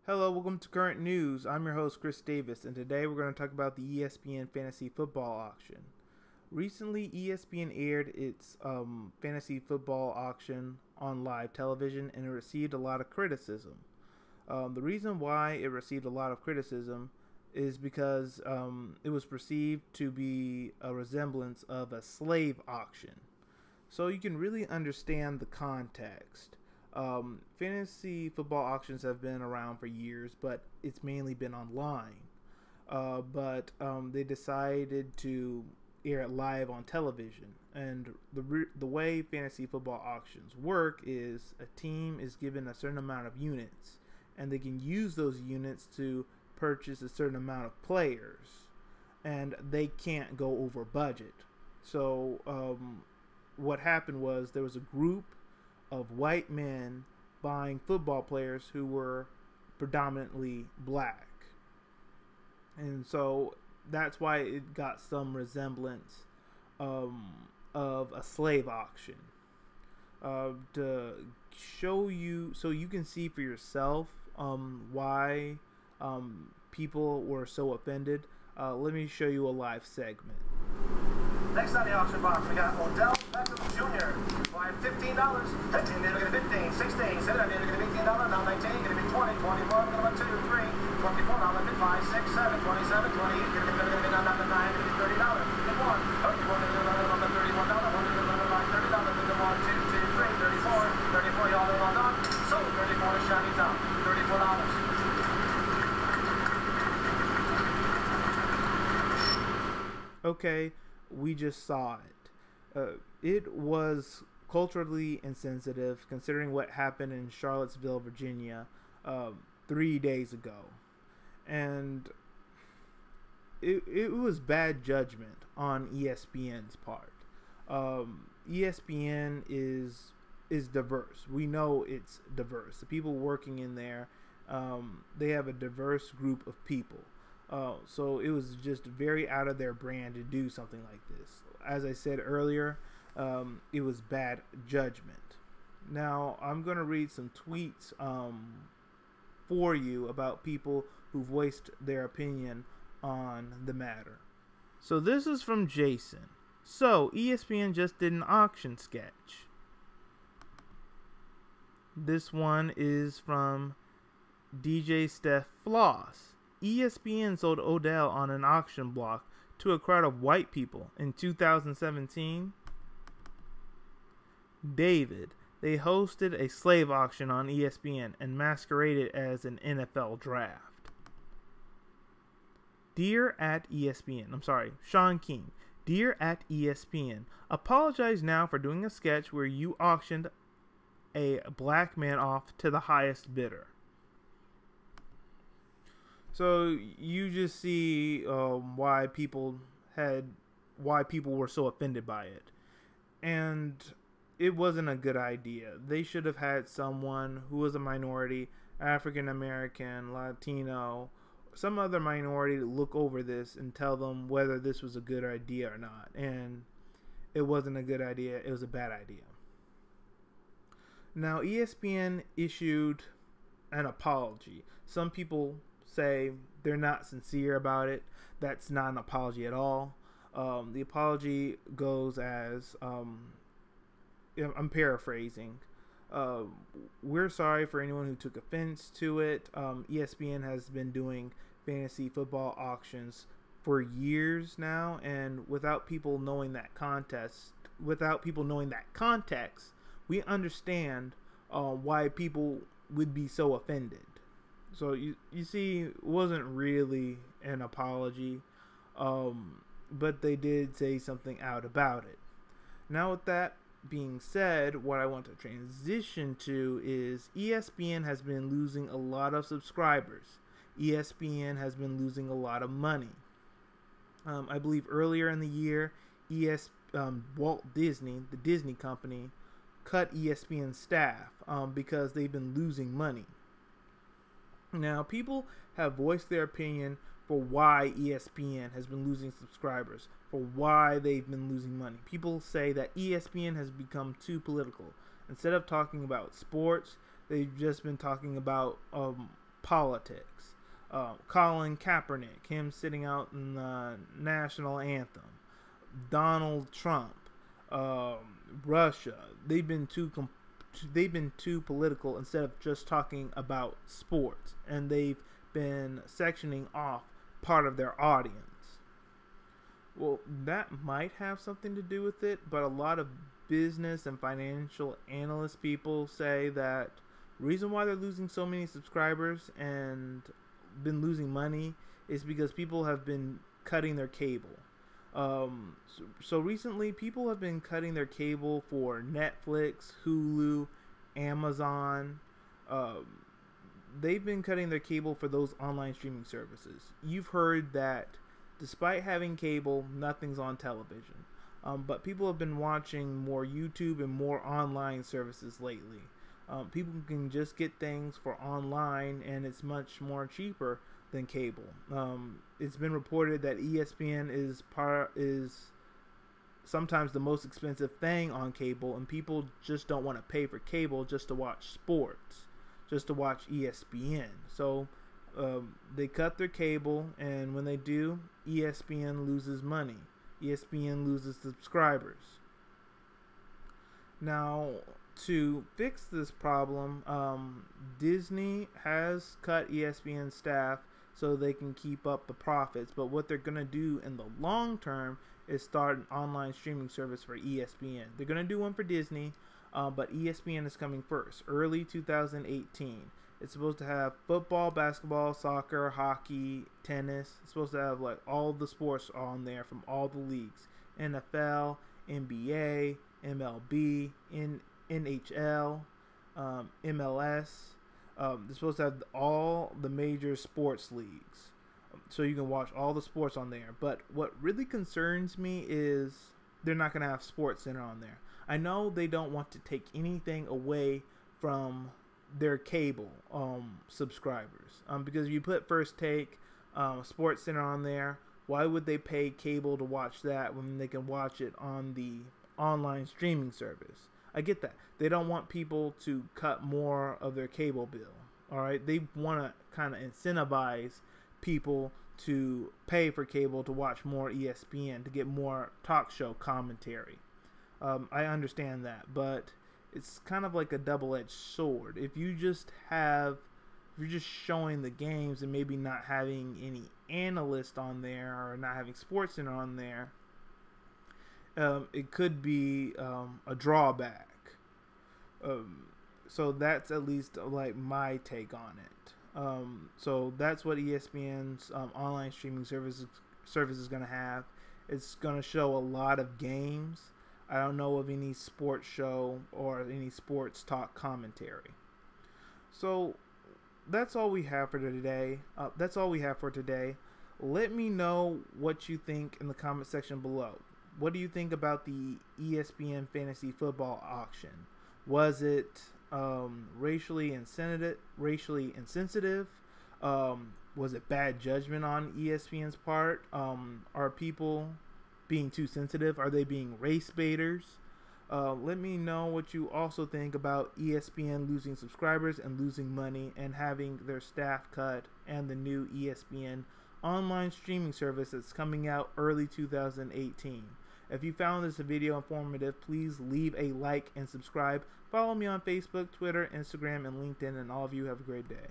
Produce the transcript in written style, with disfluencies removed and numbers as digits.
Hello, welcome to Current News. I'm your host, Chris Davis, and today we're going to talk about the ESPN Fantasy Football Auction. Recently, ESPN aired its fantasy football auction on live television, and it received a lot of criticism. The reason why it received a lot of criticism is because it was perceived to be a resemblance of a slave auction. So you can really understand the context. Fantasy football auctions have been around for years, but it's mainly been online. But they decided to air it live on television. And the way fantasy football auctions work is a team is given a certain amount of units, and they can use those units to purchase a certain amount of players, and they can't go over budget. So what happened was there was a group of white men buying football players who were predominantly black. And so that's why it got some resemblance of a slave auction. To show you, so you can see for yourself why people were so offended, let me show you a live segment. Next on the auction box, we got Odell Beckham Jr. by $15. 15, then we're going to 15, 16, 17, then we're going to $18, now 19, going to be 20, 24, going to be 2, 3, 24, now look at 5, 6, 7, 27, 28, going to be now number 9, going to be $30, then 1, 34, going to be $31, $1 going to be $30, then 1, 2, 2, 3, 34, y'all are all done. So 34 is shiny top, $34. Okay, we just saw it. It was culturally insensitive considering what happened in Charlottesville, Virginia 3 days ago. And it was bad judgment on ESPN's part. ESPN is diverse. We know it's diverse. The people working in there, they have a diverse group of people. So it was just very out of their brand to do something like this. As I said earlier, it was bad judgment. Now, I'm going to read some tweets for you about people who voiced their opinion on the matter. So this is from Jason. So, ESPN just did an auction sketch. This one is from DJ Steph Floss. ESPN sold Odell on an auction block to a crowd of white people in 2017. David, they hosted a slave auction on ESPN and masqueraded as an NFL draft. Dear at ESPN, Sean King. Dear at ESPN, apologize now for doing a sketch where you auctioned a black man off to the highest bidder. So you just see why people were so offended by it, and it wasn't a good idea. They should have had someone who was a minority, African American, Latino, some other minority to look over this and tell them whether this was a good idea or not. And it wasn't a good idea. It was a bad idea. Now ESPN issued an apology. Some people say they're not sincere about it. That's not an apology at all. The apology goes as, I'm paraphrasing. We're sorry for anyone who took offense to it. ESPN has been doing fantasy football auctions for years now, and without people knowing that context, we understand why people would be so offended. So you see, it wasn't really an apology, but they did say something out about it. Now with that being said, what I want to transition to is ESPN has been losing a lot of subscribers. ESPN has been losing a lot of money. I believe earlier in the year, Walt Disney, the Disney company, cut ESPN staff because they've been losing money. Now, people have voiced their opinion for why ESPN has been losing subscribers, for why they've been losing money. People say that ESPN has become too political. Instead of talking about sports, they've just been talking about politics. Colin Kaepernick, him sitting out in the national anthem. Donald Trump, Russia. They've been too political instead of just talking about sports, and they've been sectioning off part of their audience. Well, that might have something to do with it, but a lot of business and financial analyst people say that the reason why they're losing so many subscribers and been losing money is because people have been cutting their cable. So recently, people have been cutting their cable for Netflix, Hulu, Amazon. They've been cutting their cable for those online streaming services. You've heard that despite having cable, nothing's on television. But people have been watching more YouTube and more online services lately. People can just get things for online, and it's much more cheaper than cable. It's been reported that ESPN is sometimes the most expensive thing on cable, and people just don't want to pay for cable just to watch sports, just to watch ESPN. So they cut their cable, and when they do, ESPN loses money. ESPN loses subscribers. Now, to fix this problem, Disney has cut ESPN staff so they can keep up the profits. But what they're going to do in the long term is start an online streaming service for ESPN. They're going to do one for Disney, but ESPN is coming first, early 2018. It's supposed to have football, basketball, soccer, hockey, tennis. It's supposed to have like all the sports on there from all the leagues. NFL, NBA, MLB, NHL, MLS. They're supposed to have all the major sports leagues, so you can watch all the sports on there. But what really concerns me is they're not going to have Sports Center on there. I know they don't want to take anything away from their cable subscribers, because if you put First Take, Sports Center on there, why would they pay cable to watch that when they can watch it on the online streaming service? I get that. They don't want people to cut more of their cable bill. All right, they want to kind of incentivize people to pay for cable to watch more ESPN, to get more talk show commentary. I understand that, but it's kind of like a double-edged sword. If you're just showing the games and maybe not having any analyst on there or not having SportsCenter on there, it could be a drawback. So that's at least like my take on it. So that's what ESPN's online streaming service is going to have. It's going to show a lot of games. I don't know of any sports show or any sports talk commentary. So that's all we have for today. Let me know what you think in the comment section below. What do you think about the ESPN fantasy football auction? Was it racially insensitive? Was it bad judgment on ESPN's part? Are people being too sensitive? Are they being race baiters? Let me know what you also think about ESPN losing subscribers and losing money and having their staff cut, and the new ESPN online streaming service that's coming out early 2018. If you found this video informative, please leave a like and subscribe. Follow me on Facebook, Twitter, Instagram, and LinkedIn, and all of you have a great day.